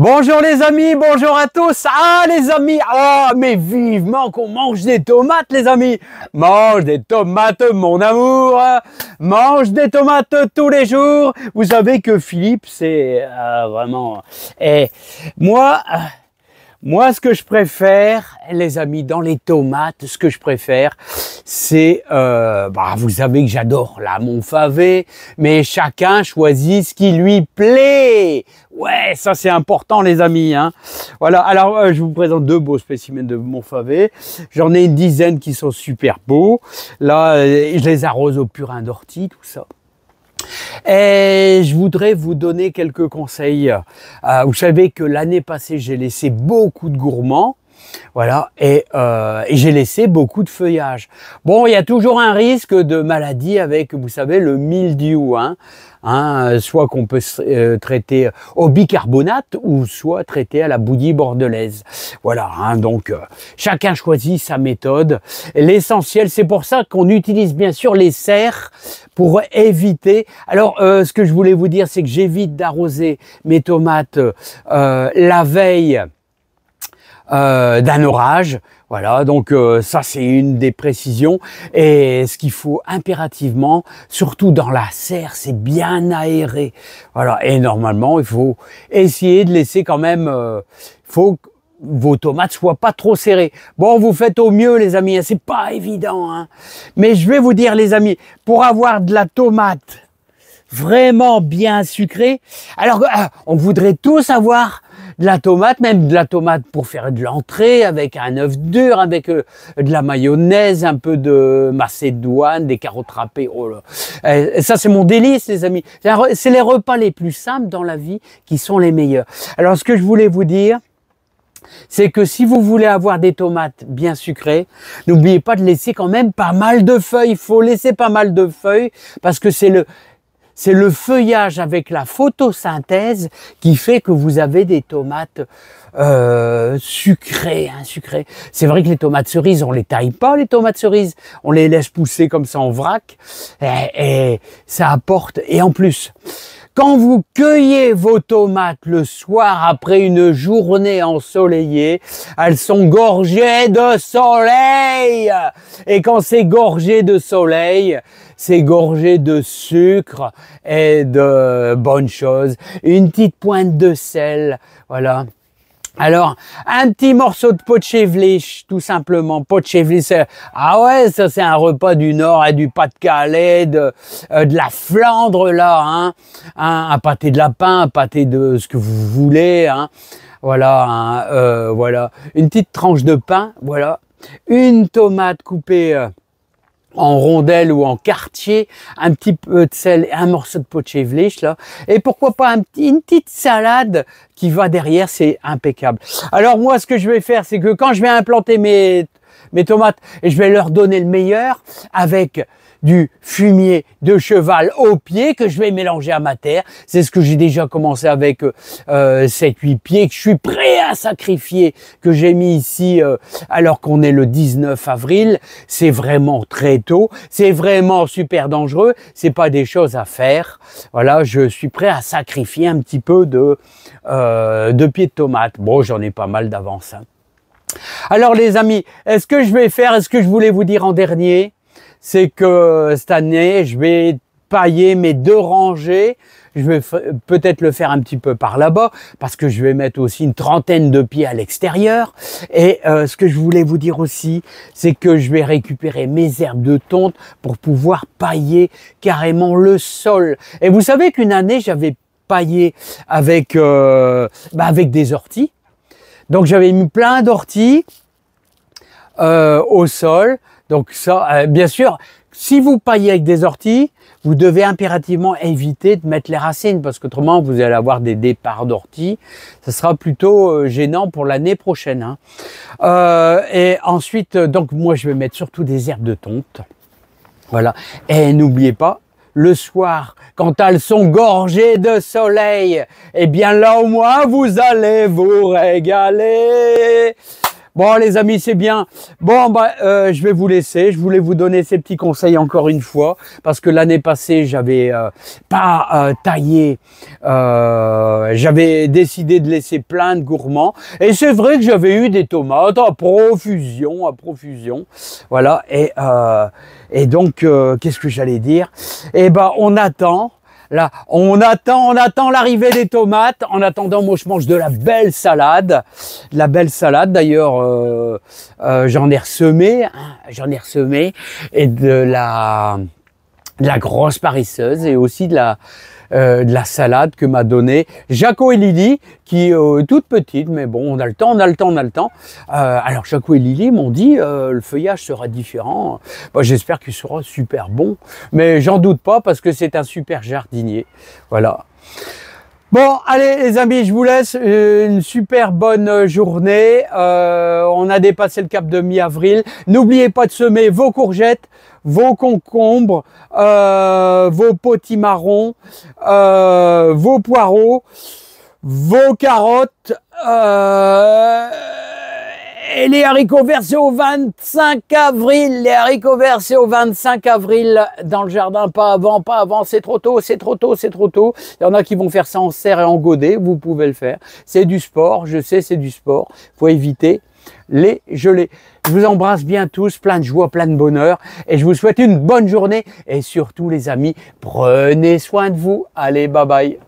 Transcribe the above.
Bonjour les amis, bonjour à tous. Ah les amis, mais vivement qu'on mange des tomates les amis. Mange des tomates mon amour. Mange des tomates tous les jours. Vous savez que Philippe c'est vraiment... Et moi, ce que je préfère, les amis, dans les tomates, ce que je préfère, c'est, vous savez que j'adore la Montfavet, mais chacun choisit ce qui lui plaît. Ouais, ça c'est important, les amis. Hein. Voilà. Alors, je vous présente deux beaux spécimens de Montfavet. J'en ai une dizaine qui sont super beaux. Là, je les arrose au purin d'ortie, tout ça. Et je voudrais vous donner quelques conseils. Vous savez que l'année passée, j'ai laissé beaucoup de gourmands. Voilà, et j'ai laissé beaucoup de feuillage. Bon, il y a toujours un risque de maladie avec, vous savez, le mildiou, soit qu'on peut traiter au bicarbonate ou soit traiter à la bouillie bordelaise. Voilà, donc chacun choisit sa méthode. L'essentiel, c'est pour ça qu'on utilise bien sûr les serres pour éviter. Alors, ce que je voulais vous dire, c'est que j'évite d'arroser mes tomates la veille d'un orage. Voilà, donc ça c'est une des précisions. Et ce qu'il faut impérativement, surtout dans la serre, c'est bien aéré. Voilà, et normalement il faut essayer de laisser quand même, faut que vos tomates soient pas trop serrées. Bon, vous faites au mieux les amis, c'est pas évident. Mais je vais vous dire les amis, pour avoir de la tomate vraiment bien sucrée, alors on voudrait tous avoir de la tomate, même de la tomate pour faire de l'entrée, avec un œuf dur, avec de la mayonnaise, un peu de macédoine, des carottes râpées. Oh là. Ça, c'est mon délice, les amis. C'est les repas les plus simples dans la vie qui sont les meilleurs. Alors, ce que je voulais vous dire, c'est que si vous voulez avoir des tomates bien sucrées, n'oubliez pas de laisser quand même pas mal de feuilles. Il faut laisser pas mal de feuilles parce que c'est le feuillage avec la photosynthèse qui fait que vous avez des tomates sucrées. C'est vrai que les tomates cerises, on les taille pas, les tomates cerises. On les laisse pousser comme ça en vrac et ça apporte. Et en plus, quand vous cueillez vos tomates le soir après une journée ensoleillée, elles sont gorgées de soleil. Et quand c'est gorgé de soleil, c'est gorgé de sucre et de bonnes choses. Une petite pointe de sel, voilà. Alors, un petit morceau de potchevlich, tout simplement. Potchevlich, ça c'est un repas du Nord, du Pas-de-Calais, de la Flandre, là, un pâté de lapin, un pâté de ce que vous voulez, voilà, voilà. Une petite tranche de pain, voilà. Une tomate coupée en rondelles ou en quartier, un petit peu de sel et un morceau de potchevlich là, et pourquoi pas une petite salade qui va derrière, c'est impeccable. Alors moi ce que je vais faire, c'est que quand je vais implanter mes tomates, et je vais leur donner le meilleur avec du fumier de cheval au pied que je vais mélanger à ma terre. C'est ce que j'ai déjà commencé avec 7-8 pieds que je suis prêt à sacrifier, que j'ai mis ici alors qu'on est le 19 avril. C'est vraiment très tôt, c'est vraiment super dangereux, c'est pas des choses à faire. Voilà, je suis prêt à sacrifier un petit peu de pieds de tomates. Bon, j'en ai pas mal d'avance. Alors les amis, est-ce que je voulais vous dire en dernier, c'est que cette année, je vais pailler mes 2 rangées. Je vais peut-être le faire un petit peu par là-bas, parce que je vais mettre aussi une trentaine de pieds à l'extérieur. Et ce que je voulais vous dire aussi, c'est que je vais récupérer mes herbes de tonte pour pouvoir pailler carrément le sol. Et vous savez qu'une année, j'avais paillé avec des orties. Donc j'avais mis plein d'orties au sol. Donc ça, bien sûr, si vous paillez avec des orties, vous devez impérativement éviter de mettre les racines parce qu'autrement vous allez avoir des départs d'orties. Ça sera plutôt gênant pour l'année prochaine. Et ensuite, donc moi je vais mettre surtout des herbes de tonte. Voilà. Et n'oubliez pas, le soir, quand elles sont gorgées de soleil, eh bien là au moins vous allez vous régaler. Bon les amis, c'est bien. Bon je vais vous laisser. Je voulais vous donner ces petits conseils encore une fois parce que l'année passée j'avais pas taillé. J'avais décidé de laisser plein de gourmands et c'est vrai que j'avais eu des tomates à profusion, Voilà et donc qu'est-ce que j'allais dire? Eh ben on attend. Là, on attend l'arrivée des tomates. En attendant, moi, je mange de la belle salade. De la belle salade, d'ailleurs, j'en ai ressemé. Et de la grosse paresseuse et aussi de la salade que m'a donné Jaco et Lily, qui est toute petite, mais bon, on a le temps. Alors, Jaco et Lily m'ont dit, le feuillage sera différent. Bon, j'espère qu'il sera super bon, mais j'en doute pas parce que c'est un super jardinier. Voilà. Bon, allez les amis, je vous laisse une super bonne journée. On a dépassé le cap de mi-avril. N'oubliez pas de semer vos courgettes, vos concombres, vos potimarrons, vos poireaux, vos carottes, et les haricots verts, c'est au 25 avril. Les haricots verts, c'est au 25 avril dans le jardin. Pas avant. C'est trop tôt. Il y en a qui vont faire ça en serre et en godet. Vous pouvez le faire. C'est du sport. Je sais, c'est du sport. Faut éviter les gelées. Je vous embrasse bien tous. Plein de joie, plein de bonheur. Et je vous souhaite une bonne journée. Et surtout, les amis, prenez soin de vous. Allez, bye bye.